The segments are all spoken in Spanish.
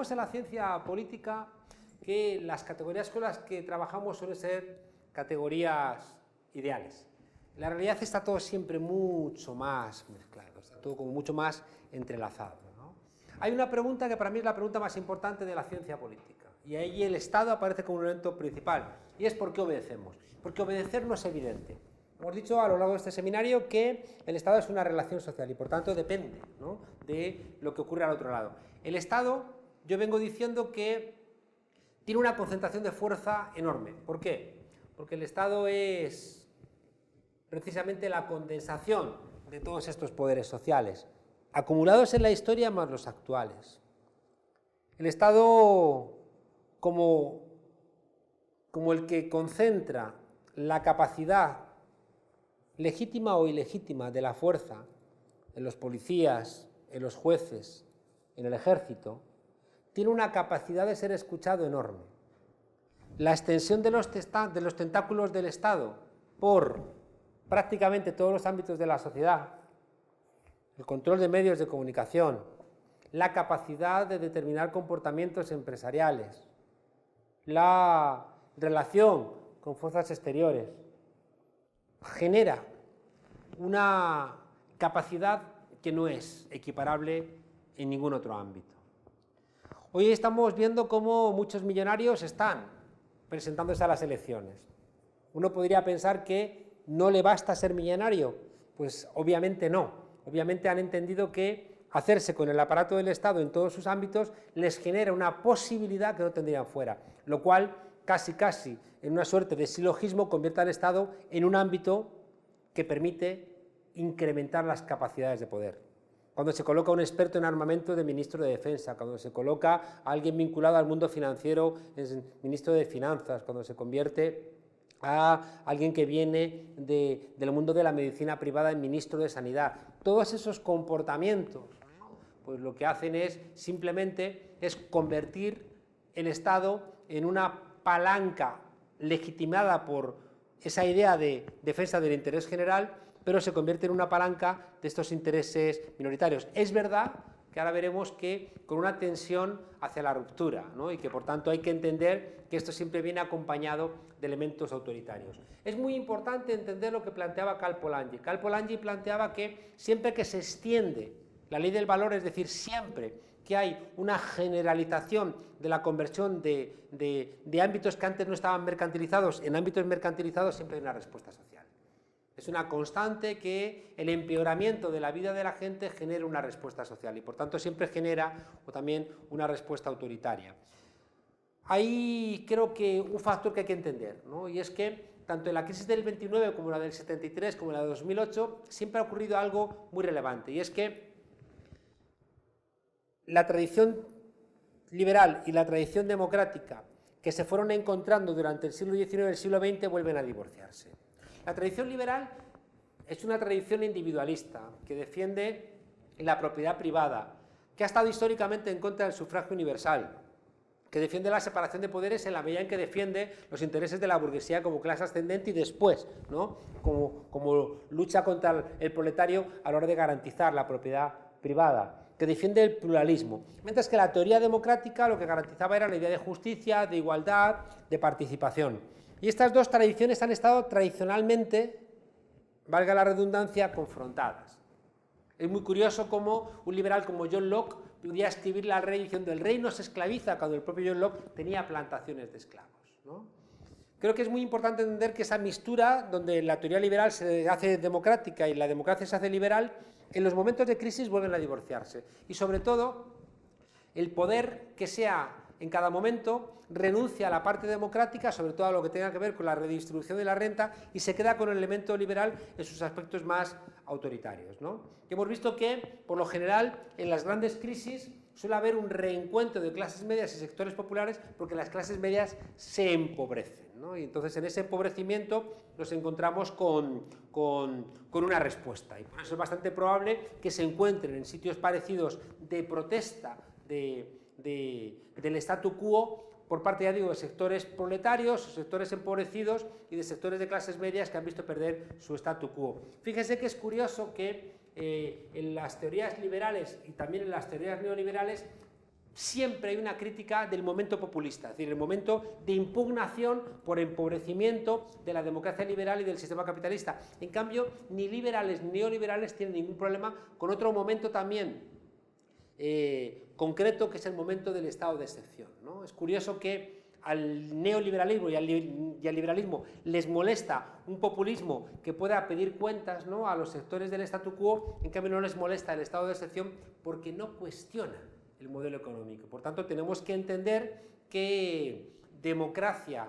Pensamos en la ciencia política que las categorías con las que trabajamos suelen ser categorías ideales. En la realidad está todo siempre mucho más mezclado, está todo como mucho más entrelazado, ¿no? Hay una pregunta que para mí es la pregunta más importante de la ciencia política, y ahí el Estado aparece como un elemento principal, y es ¿por qué obedecemos? Porque obedecer no es evidente. Hemos dicho a lo largo de este seminario que el Estado es una relación social y por tanto depende, ¿no?, de lo que ocurre al otro lado. El Estado, yo vengo diciendo que tiene una concentración de fuerza enorme. ¿Por qué? Porque el Estado es precisamente la condensación de todos estos poderes sociales, acumulados en la historia más los actuales. El Estado como el que concentra la capacidad legítima o ilegítima de la fuerza en los policías, en los jueces, en el ejército, tiene una capacidad de ser escuchado enorme. La extensión de los tentáculos del Estado por prácticamente todos los ámbitos de la sociedad, el control de medios de comunicación, la capacidad de determinar comportamientos empresariales, la relación con fuerzas exteriores, genera una capacidad que no es equiparable en ningún otro ámbito. Hoy estamos viendo cómo muchos millonarios están presentándose a las elecciones. Uno podría pensar que no le basta ser millonario, pues obviamente no. Obviamente han entendido que hacerse con el aparato del Estado en todos sus ámbitos les genera una posibilidad que no tendrían fuera, lo cual casi en una suerte de silogismo convierte al Estado en un ámbito que permite incrementar las capacidades de poder. Cuando se coloca un experto en armamento de ministro de Defensa, cuando se coloca a alguien vinculado al mundo financiero en ministro de Finanzas, cuando se convierte a alguien que viene del mundo de la medicina privada en ministro de Sanidad. Todos esos comportamientos, pues lo que hacen es simplemente convertir el Estado en una palanca legitimada por esa idea de defensa del interés general, pero se convierte en una palanca de estos intereses minoritarios. Es verdad que ahora veremos que con una tensión hacia la ruptura, ¿no?, y que por tanto hay que entender que esto siempre viene acompañado de elementos autoritarios. Es muy importante entender lo que planteaba Karl Polanyi. Karl Polanyi planteaba que siempre que se extiende la ley del valor, es decir, siempre que hay una generalización de la conversión de ámbitos que antes no estaban mercantilizados en ámbitos mercantilizados, siempre hay una respuesta social. Es una constante que el empeoramiento de la vida de la gente genera una respuesta social y por tanto siempre genera también una respuesta autoritaria. Hay creo que un factor que hay que entender, ¿no?, y es que tanto en la crisis del 29 como en la del 73 como en la de 2008 siempre ha ocurrido algo muy relevante, y es que la tradición liberal y la tradición democrática que se fueron encontrando durante el siglo XIX y el siglo XX vuelven a divorciarse. La tradición liberal es una tradición individualista que defiende la propiedad privada, que ha estado históricamente en contra del sufragio universal, que defiende la separación de poderes en la medida en que defiende los intereses de la burguesía como clase ascendente y después, ¿no?, como lucha contra el proletario a la hora de garantizar la propiedad privada, que defiende el pluralismo, mientras que la teoría democrática lo que garantizaba era la idea de justicia, de igualdad, de participación. Y estas dos tradiciones han estado tradicionalmente, valga la redundancia, confrontadas. Es muy curioso cómo un liberal como John Locke podía escribirle al rey diciendo el rey no se esclaviza, cuando el propio John Locke tenía plantaciones de esclavos, ¿no? Creo que es muy importante entender que esa mistura, donde la teoría liberal se hace democrática y la democracia se hace liberal, en los momentos de crisis vuelven a divorciarse. Y sobre todo, el poder que sea en cada momento renuncia a la parte democrática, sobre todo a lo que tenga que ver con la redistribución de la renta, y se queda con el elemento liberal en sus aspectos más autoritarios, ¿no? Hemos visto que, por lo general, en las grandes crisis suele haber un reencuentro de clases medias y sectores populares porque las clases medias se empobrecen, ¿no? Y entonces en ese empobrecimiento nos encontramos con una respuesta, y por eso es bastante probable que se encuentren en sitios parecidos de protesta del statu quo por parte, ya digo, de sectores proletarios, sectores empobrecidos y de sectores de clases medias que han visto perder su statu quo. Fíjese que es curioso que en las teorías liberales y también en las teorías neoliberales siempre hay una crítica del momento populista, es decir, el momento de impugnación por empobrecimiento de la democracia liberal y del sistema capitalista. En cambio, ni liberales ni neoliberales tienen ningún problema con otro momento también concreto, que es el momento del estado de excepción, ¿no? Es curioso que al neoliberalismo y al liberalismo les molesta un populismo que pueda pedir cuentas, ¿no?, a los sectores del statu quo, en cambio no les molesta el estado de excepción porque no cuestiona el modelo económico. Por tanto, tenemos que entender que democracia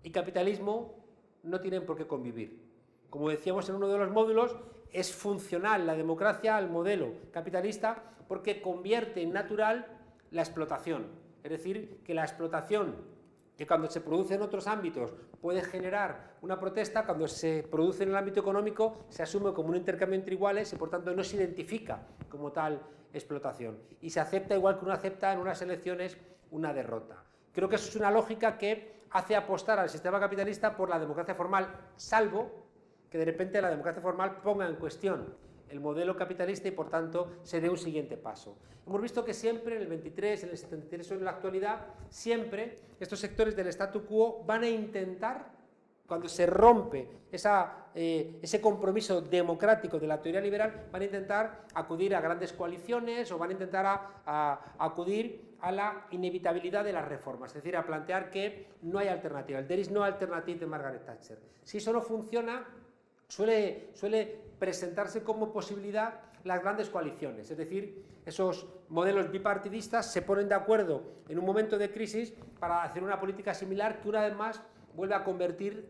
y capitalismo no tienen por qué convivir. Como decíamos en uno de los módulos, es funcional la democracia al modelo capitalista porque convierte en natural la explotación. Es decir, que la explotación, que cuando se produce en otros ámbitos puede generar una protesta, cuando se produce en el ámbito económico se asume como un intercambio entre iguales y por tanto no se identifica como tal explotación. Y se acepta igual que uno acepta en unas elecciones una derrota. Creo que eso es una lógica que hace apostar al sistema capitalista por la democracia formal, salvo que de repente la democracia formal ponga en cuestión el modelo capitalista y por tanto se dé un siguiente paso. Hemos visto que siempre en el 23, en el 73 o en la actualidad, siempre estos sectores del statu quo van a intentar, cuando se rompe ese compromiso democrático de la teoría liberal, van a intentar acudir a grandes coaliciones o van a intentar acudir a la inevitabilidad de las reformas, es decir, a plantear que no hay alternativa, el there is no alternative de Margaret Thatcher. Si eso no funciona, suele presentarse como posibilidad las grandes coaliciones, es decir, esos modelos bipartidistas se ponen de acuerdo en un momento de crisis para hacer una política similar que una vez más vuelve a convertir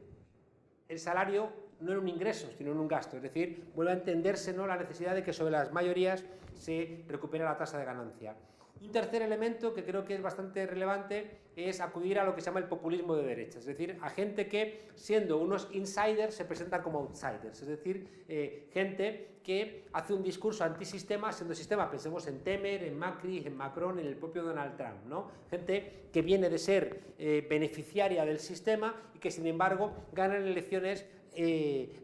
el salario no en un ingreso, sino en un gasto, es decir, vuelve a entenderse, ¿no?, la necesidad de que sobre las mayorías se recupere la tasa de ganancia. Un tercer elemento que creo que es bastante relevante es acudir a lo que se llama el populismo de derecha, es decir, a gente que, siendo unos insiders, se presentan como outsiders, es decir, gente que hace un discurso antisistema siendo sistema. Pensemos en Temer, en Macri, en Macron, en el propio Donald Trump, ¿no? Gente que viene de ser beneficiaria del sistema y que, sin embargo, ganan elecciones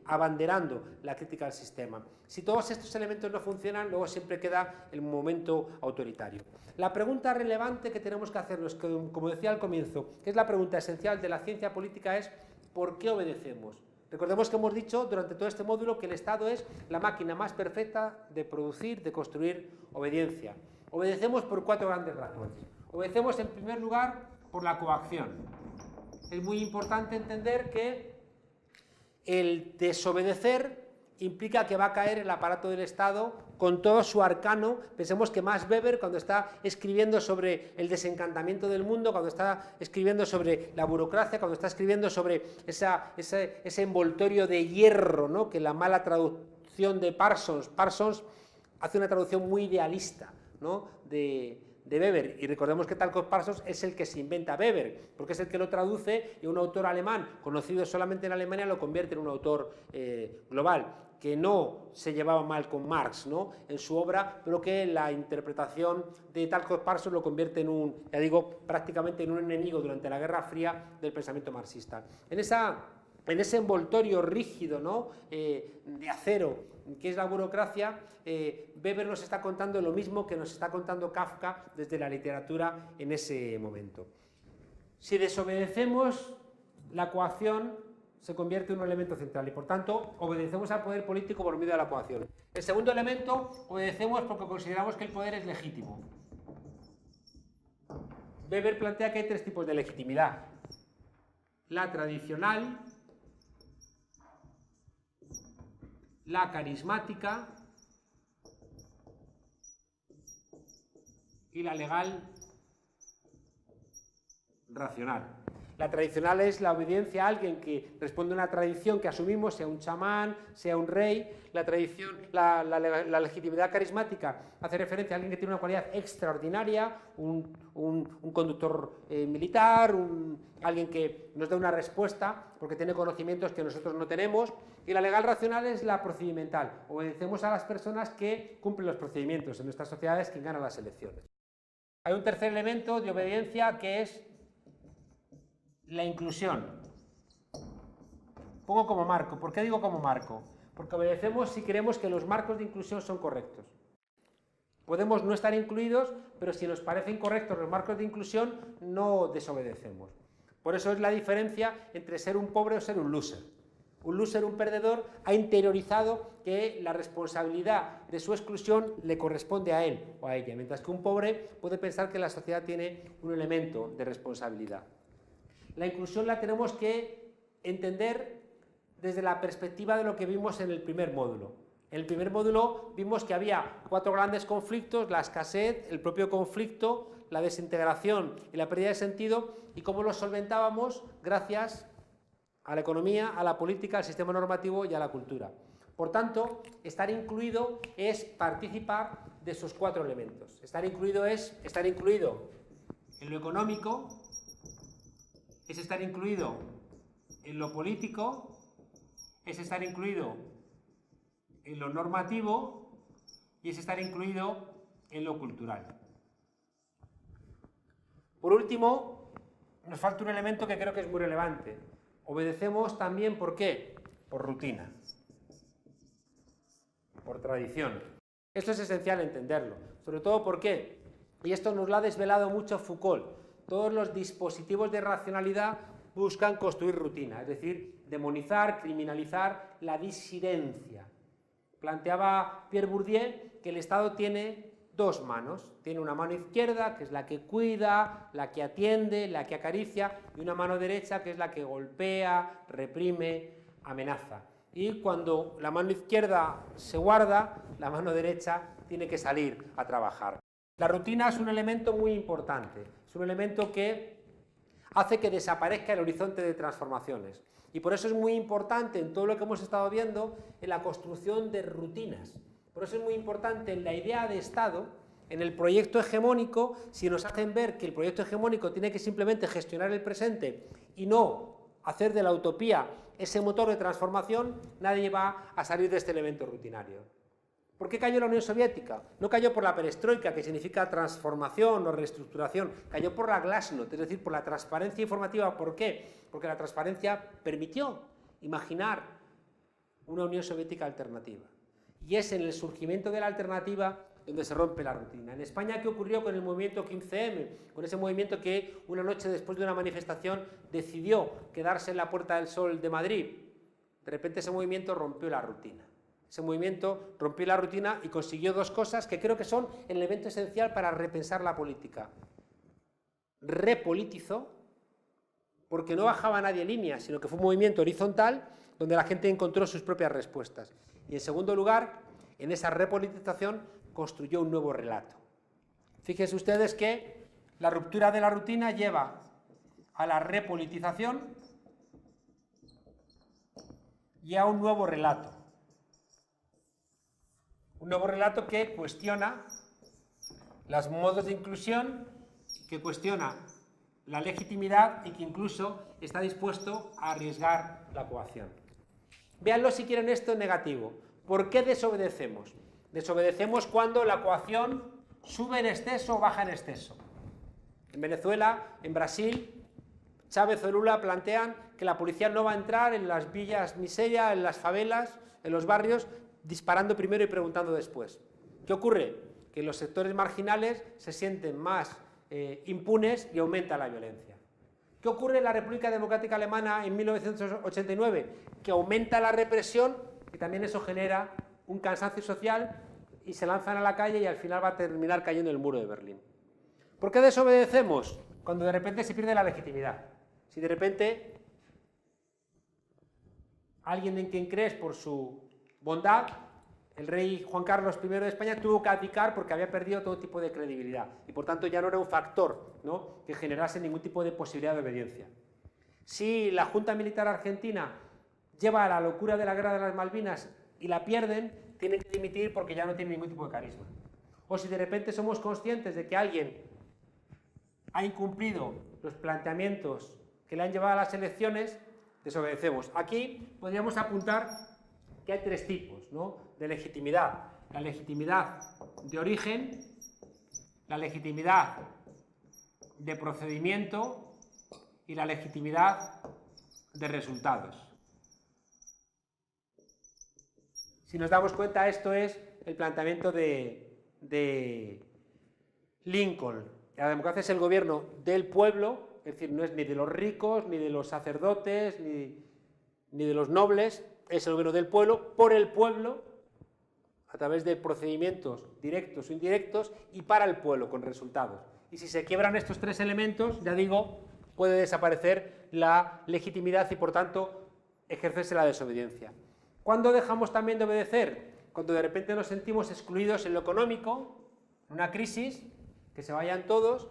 abanderando la crítica al sistema. Si todos estos elementos no funcionan, luego siempre queda el momento autoritario. La pregunta relevante que tenemos que hacernos, como decía al comienzo, que es la pregunta esencial de la ciencia política, es ¿por qué obedecemos? Recordemos que hemos dicho durante todo este módulo que el Estado es la máquina más perfecta de producir, de construir obediencia. Obedecemos por 4 grandes razones. Obedecemos, en primer lugar, por la coacción. Es muy importante entender que el desobedecer implica que va a caer el aparato del Estado con todo su arcano. Pensemos que Max Weber, cuando está escribiendo sobre el desencantamiento del mundo, cuando está escribiendo sobre la burocracia, cuando está escribiendo sobre ese envoltorio de hierro, ¿no?, que la mala traducción de Parsons hace una traducción muy idealista, ¿no?, de Weber, y recordemos que Talcott Parsons es el que se inventa Weber, porque es el que lo traduce y un autor alemán, conocido solamente en Alemania, lo convierte en un autor global, que no se llevaba mal con Marx, ¿no?, en su obra, pero que la interpretación de Talcott Parsons lo convierte en un, ya digo, prácticamente en un enemigo durante la Guerra Fría del pensamiento marxista. En ese envoltorio rígido, ¿no?, de acero, que es la burocracia, Weber nos está contando lo mismo que nos está contando Kafka desde la literatura en ese momento. Si desobedecemos, la coacción se convierte en un elemento central y, por tanto, obedecemos al poder político por medio de la coacción. El segundo elemento, obedecemos porque consideramos que el poder es legítimo. Weber plantea que hay 3 tipos de legitimidad: la tradicional, la carismática y la legal racional. La tradicional es la obediencia a alguien que responde a una tradición que asumimos, sea un chamán, sea un rey. La legitimidad carismática hace referencia a alguien que tiene una cualidad extraordinaria, un conductor militar, alguien que nos da una respuesta porque tiene conocimientos que nosotros no tenemos. Y la legal racional es la procedimental. Obedecemos a las personas que cumplen los procedimientos en nuestras sociedades, quien gana las elecciones. Hay un tercer elemento de obediencia que es la inclusión. Pongo como marco. ¿Por qué digo como marco? Porque obedecemos si creemos que los marcos de inclusión son correctos. Podemos no estar incluidos, pero si nos parecen correctos los marcos de inclusión, no desobedecemos. Por eso es la diferencia entre ser un pobre o ser un loser. Un loser, un perdedor, ha interiorizado que la responsabilidad de su exclusión le corresponde a él o a ella, mientras que un pobre puede pensar que la sociedad tiene un elemento de responsabilidad. La inclusión la tenemos que entender desde la perspectiva de lo que vimos en el primer módulo. En el primer módulo vimos que había 4 grandes conflictos: la escasez, el propio conflicto, la desintegración y la pérdida de sentido, y cómo los solventábamos gracias a la economía, a la política, al sistema normativo y a la cultura. Por tanto, estar incluido es participar de esos 4 elementos. Estar incluido es estar incluido en lo económico, es estar incluido en lo político, es estar incluido en lo normativo y es estar incluido en lo cultural. Por último, nos falta un elemento que creo que es muy relevante. Obedecemos también, ¿por qué? Por rutina, por tradición. Esto es esencial entenderlo, sobre todo ¿por qué? Y esto nos lo ha desvelado mucho Foucault. Todos los dispositivos de racionalidad buscan construir rutina, es decir, demonizar, criminalizar la disidencia. Planteaba Pierre Bourdieu que el Estado tiene 2 manos. Tiene una mano izquierda, que es la que cuida, la que atiende, la que acaricia, y una mano derecha, que es la que golpea, reprime, amenaza. Y cuando la mano izquierda se guarda, la mano derecha tiene que salir a trabajar. La rutina es un elemento muy importante, es un elemento que hace que desaparezca el horizonte de transformaciones. Y por eso es muy importante en todo lo que hemos estado viendo en la construcción de rutinas. Por eso es muy importante en la idea de Estado, en el proyecto hegemónico. Si nos hacen ver que el proyecto hegemónico tiene que simplemente gestionar el presente y no hacer de la utopía ese motor de transformación, nadie va a salir de este elemento rutinario. ¿Por qué cayó la Unión Soviética? No cayó por la perestroika, que significa transformación o reestructuración, cayó por la glasnost, es decir, por la transparencia informativa. ¿Por qué? Porque la transparencia permitió imaginar una Unión Soviética alternativa. Y es en el surgimiento de la alternativa donde se rompe la rutina. En España, ¿qué ocurrió con el movimiento 15M? Con ese movimiento que una noche después de una manifestación decidió quedarse en la Puerta del Sol de Madrid. De repente ese movimiento rompió la rutina. Ese movimiento rompió la rutina y consiguió 2 cosas que creo que son el elemento esencial para repensar la política. Repolitizó, porque no bajaba nadie en línea, sino que fue un movimiento horizontal donde la gente encontró sus propias respuestas. Y en segundo lugar, en esa repolitización construyó un nuevo relato. Fíjense ustedes que la ruptura de la rutina lleva a la repolitización y a un nuevo relato. Un nuevo relato que cuestiona los modos de inclusión, que cuestiona la legitimidad y que incluso está dispuesto a arriesgar la coacción. Véanlo si quieren esto en negativo. ¿Por qué desobedecemos? Desobedecemos cuando la coacción sube en exceso o baja en exceso. En Venezuela, en Brasil, Chávez o Lula plantean que la policía no va a entrar en las villas miseria, en las favelas, en los barrios, disparando primero y preguntando después. ¿Qué ocurre? Que los sectores marginales se sienten más impunes y aumenta la violencia. ¿Qué ocurre en la República Democrática Alemana en 1989? Que aumenta la represión y también eso genera un cansancio social y se lanzan a la calle y al final va a terminar cayendo el muro de Berlín. ¿Por qué desobedecemos? Cuando de repente se pierde la legitimidad. Si de repente alguien en quien crees por su bondad, el rey Juan Carlos I de España tuvo que abdicar porque había perdido todo tipo de credibilidad y por tanto ya no era un factor, ¿no?, que generase ningún tipo de posibilidad de obediencia. Si la Junta Militar Argentina lleva a la locura de la Guerra de las Malvinas y la pierden, tienen que dimitir porque ya no tienen ningún tipo de carisma. O si de repente somos conscientes de que alguien ha incumplido los planteamientos que le han llevado a las elecciones, desobedecemos. Aquí podríamos apuntar que hay 3 tipos, ¿no?, de legitimidad. La legitimidad de origen, la legitimidad de procedimiento y la legitimidad de resultados. Si nos damos cuenta, esto es el planteamiento de de Lincoln. La democracia es el gobierno del pueblo, es decir, no es ni de los ricos, ni de los sacerdotes, ni de los nobles, es el gobierno del pueblo, por el pueblo, a través de procedimientos directos o indirectos, y para el pueblo, con resultados. Y si se quiebran estos tres elementos, ya digo, puede desaparecer la legitimidad y, por tanto, ejercerse la desobediencia. ¿Cuándo dejamos también de obedecer? Cuando de repente nos sentimos excluidos en lo económico, una crisis, que se vayan todos,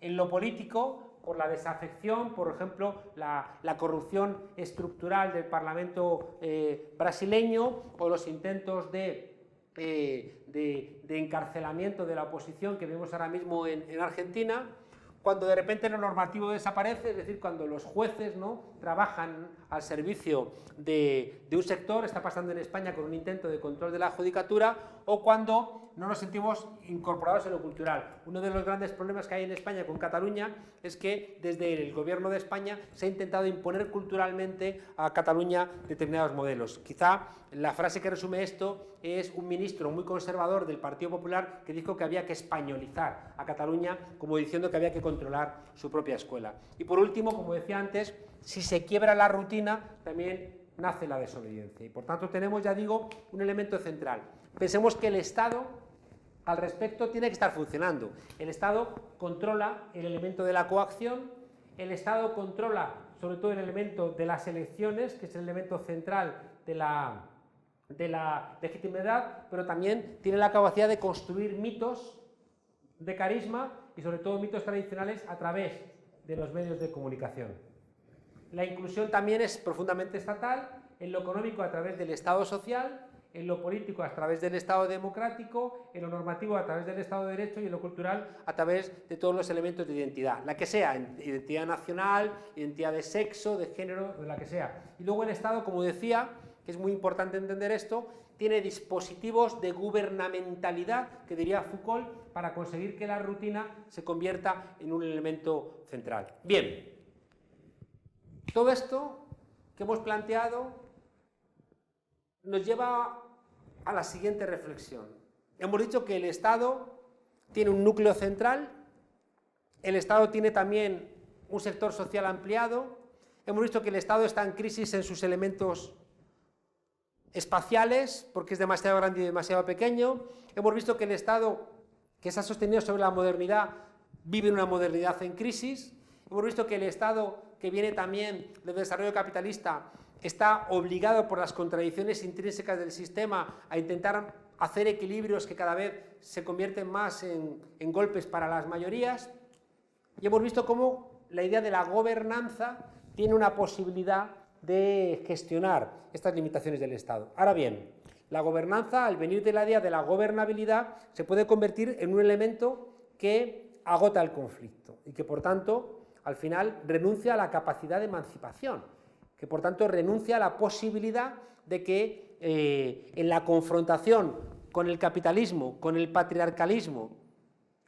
en lo político, por la desafección, por ejemplo, la corrupción estructural del Parlamento brasileño, o los intentos de encarcelamiento de la oposición que vemos ahora mismo en Argentina. Cuando de repente lo normativo desaparece, es decir, cuando los jueces, ¿no?, trabajan al servicio de un sector, está pasando en España con un intento de control de la judicatura, o cuando no nos sentimos incorporados en lo cultural. Uno de los grandes problemas que hay en España con Cataluña es que desde el gobierno de España se ha intentado imponer culturalmente a Cataluña determinados modelos. Quizá la frase que resume esto es un ministro muy conservador del Partido Popular que dijo que había que españolizar a Cataluña, como diciendo que había que controlar su propia escuela. Y por último, como decía antes, si se quiebra la rutina, también nace la desobediencia. Y por tanto tenemos, ya digo, un elemento central. Pensemos que el Estado, al respecto, tiene que estar funcionando. El Estado controla el elemento de la coacción, el Estado controla sobre todo el elemento de las elecciones, que es el elemento central de la legitimidad, pero también tiene la capacidad de construir mitos de carisma y sobre todo mitos tradicionales a través de los medios de comunicación. La inclusión también es profundamente estatal, en lo económico a través del Estado social, en lo político a través del Estado democrático, en lo normativo a través del Estado de Derecho y en lo cultural a través de todos los elementos de identidad, la que sea, identidad nacional, identidad de sexo, de género, de la que sea. Y luego el Estado, como decía, que es muy importante entender esto, tiene dispositivos de gubernamentalidad, que diría Foucault, para conseguir que la rutina se convierta en un elemento central. Bien, todo esto que hemos planteado nos lleva a la siguiente reflexión. Hemos dicho que el Estado tiene un núcleo central, el Estado tiene también un sector social ampliado, hemos visto que el Estado está en crisis en sus elementos espaciales, porque es demasiado grande y demasiado pequeño, hemos visto que el Estado, que se ha sostenido sobre la modernidad, vive una modernidad en crisis, hemos visto que el Estado, que viene también del desarrollo capitalista, está obligado por las contradicciones intrínsecas del sistema a intentar hacer equilibrios que cada vez se convierten más en golpes para las mayorías, y hemos visto cómo la idea de la gobernanza tiene una posibilidad de gestionar estas limitaciones del Estado. Ahora bien, la gobernanza, al venir de la idea de la gobernabilidad, se puede convertir en un elemento que agota el conflicto y que, por tanto, al final renuncia a la capacidad de emancipación, que por tanto renuncia a la posibilidad de que en la confrontación con el capitalismo, con el patriarcalismo,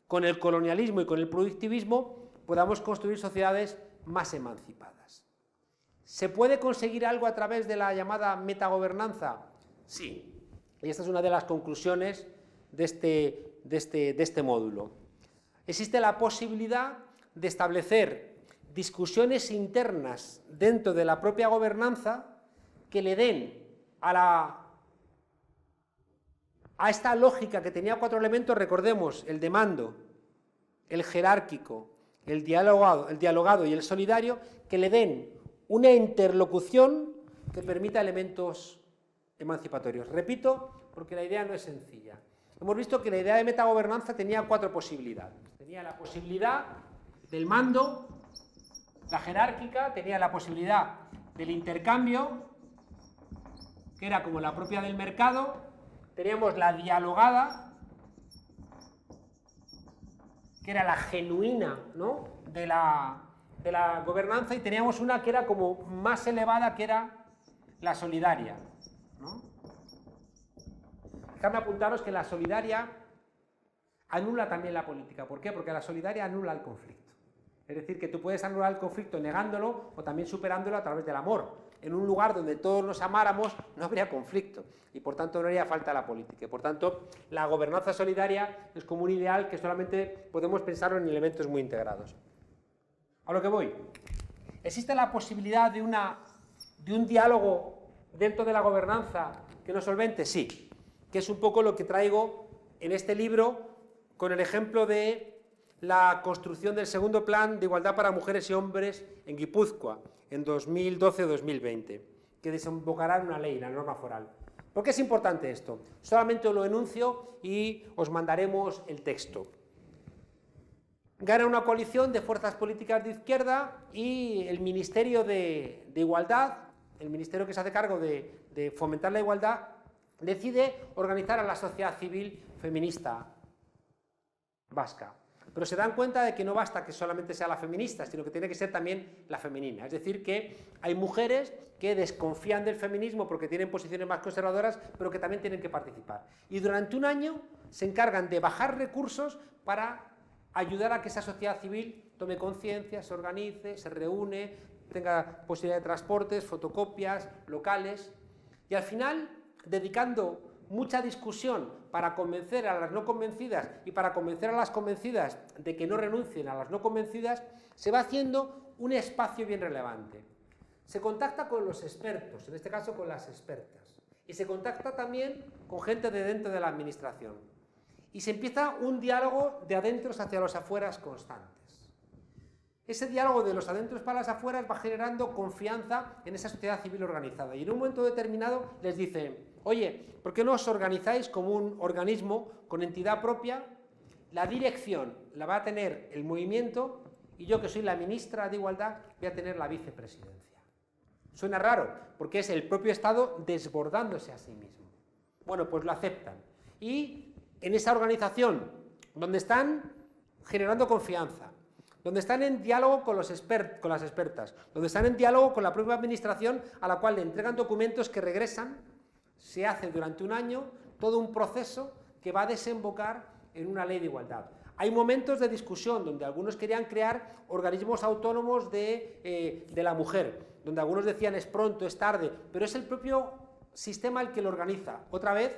con el colonialismo y con el productivismo, podamos construir sociedades más emancipadas. ¿Se puede conseguir algo a través de la llamada metagobernanza? Sí, y esta es una de las conclusiones de este módulo. Existe la posibilidad de establecer discusiones internas dentro de la propia gobernanza que le den a esta lógica que tenía cuatro elementos, recordemos, el de mando, el jerárquico, el dialogado y el solidario, que le den una interlocución que permita elementos emancipatorios. Repito, porque la idea no es sencilla. Hemos visto que la idea de metagobernanza tenía cuatro posibilidades. Tenía la posibilidad del mando, la jerárquica, tenía la posibilidad del intercambio, que era como la propia del mercado, teníamos la dialogada, que era la genuina, ¿no?, de la gobernanza, y teníamos una que era como más elevada, que era la solidaria, ¿no? Déjame apuntaros que la solidaria anula también la política. ¿Por qué? Porque la solidaria anula el conflicto. Es decir, que tú puedes anular el conflicto negándolo o también superándolo a través del amor. en un lugar donde todos nos amáramos, no habría conflicto y por tanto no haría falta la política. Y por tanto, la gobernanza solidaria es como un ideal que solamente podemos pensarlo en elementos muy integrados. A lo que voy. ¿Existe la posibilidad de un diálogo dentro de la gobernanza que nos solvente? Sí, que es un poco lo que traigo en este libro con el ejemplo de la construcción del segundo plan de igualdad para mujeres y hombres en Guipúzcoa, en 2012-2020, que desembocará en una ley, la norma foral. ¿Por qué es importante esto? Solamente os lo enuncio y os mandaremos el texto. Gana una coalición de fuerzas políticas de izquierda y el Ministerio de Igualdad, el ministerio que se hace cargo de fomentar la igualdad, decide organizar a la sociedad civil feminista vasca. Pero se dan cuenta de que no basta que solamente sea la feminista, sino que tiene que ser también la femenina. Es decir, que hay mujeres que desconfían del feminismo porque tienen posiciones más conservadoras, pero que también tienen que participar. Y durante un año se encargan de bajar recursos para ayudar a que esa sociedad civil tome conciencia, se organice, se reúne, tenga posibilidad de transportes, fotocopias, locales. Y al final, dedicando mucha discusión para convencer a las no convencidas y para convencer a las convencidas de que no renuncien a las no convencidas, se va haciendo un espacio bien relevante. Se contacta con los expertos, en este caso con las expertas, y se contacta también con gente de dentro de la administración. Y se empieza un diálogo de adentros hacia los afueras constantes. Ese diálogo de los adentros para las afueras va generando confianza en esa sociedad civil organizada. Y en un momento determinado les dicen: oye, ¿por qué no os organizáis como un organismo con entidad propia? La dirección la va a tener el movimiento y yo, que soy la ministra de Igualdad, voy a tener la vicepresidencia. Suena raro, porque es el propio Estado desbordándose a sí mismo. Bueno, pues lo aceptan. Y en esa organización, donde están generando confianza, donde están en diálogo con las expertas, donde están en diálogo con la propia administración, a la cual le entregan documentos que regresan, se hace durante un año todo un proceso que va a desembocar en una ley de igualdad. Hay momentos de discusión donde algunos querían crear organismos autónomos de la mujer, donde algunos decían es pronto, es tarde, pero es el propio sistema el que lo organiza. Otra vez,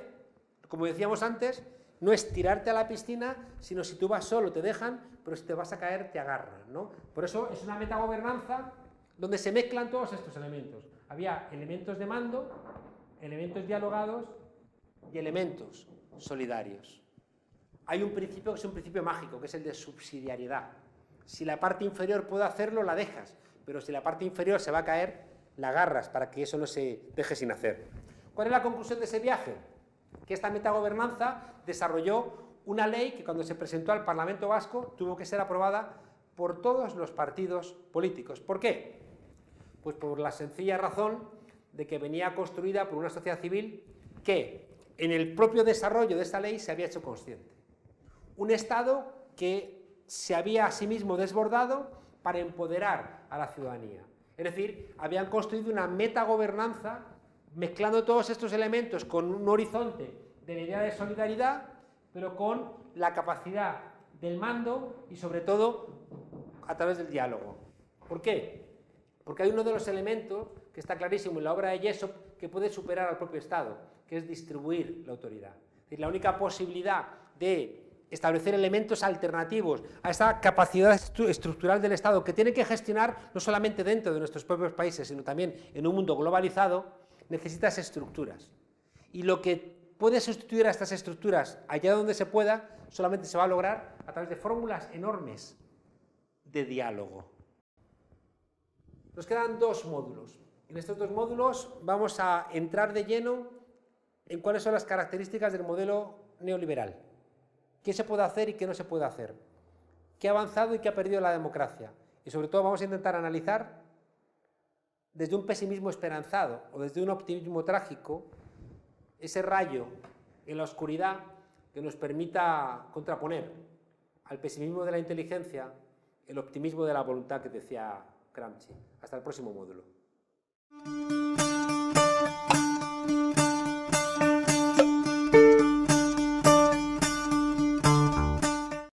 como decíamos antes, no es tirarte a la piscina, sino si tú vas solo te dejan, pero si te vas a caer te agarran, ¿no? Por eso es una metagobernanza donde se mezclan todos estos elementos. Había elementos de mando, elementos dialogados y elementos solidarios. Hay un principio que es un principio mágico, que es el de subsidiariedad. Si la parte inferior puede hacerlo, la dejas, pero si la parte inferior se va a caer, la agarras para que eso no se deje sin hacer. ¿Cuál es la conclusión de ese viaje? Que esta metagobernanza desarrolló una ley que cuando se presentó al Parlamento Vasco tuvo que ser aprobada por todos los partidos políticos. ¿Por qué? Pues por la sencilla razón de que venía construida por una sociedad civil que en el propio desarrollo de esta ley se había hecho consciente. Un Estado que se había a sí mismo desbordado para empoderar a la ciudadanía. Es decir, habían construido una metagobernanza mezclando todos estos elementos con un horizonte de la idea de solidaridad, pero con la capacidad del mando y sobre todo a través del diálogo. ¿Por qué? Porque hay uno de los elementos que está clarísimo en la obra de Jessop que puede superar al propio Estado, que es distribuir la autoridad. Es decir, la única posibilidad de establecer elementos alternativos a esa capacidad estructural del Estado que tiene que gestionar no solamente dentro de nuestros propios países, sino también en un mundo globalizado, necesitas estructuras. Y lo que puede sustituir a estas estructuras allá donde se pueda, solamente se va a lograr a través de fórmulas enormes de diálogo. Nos quedan dos módulos. En estos dos módulos vamos a entrar de lleno en cuáles son las características del modelo neoliberal. ¿Qué se puede hacer y qué no se puede hacer? ¿Qué ha avanzado y qué ha perdido la democracia? Y sobre todo vamos a intentar analizar desde un pesimismo esperanzado o desde un optimismo trágico ese rayo en la oscuridad que nos permita contraponer al pesimismo de la inteligencia el optimismo de la voluntad que decía Gramsci. Hasta el próximo módulo.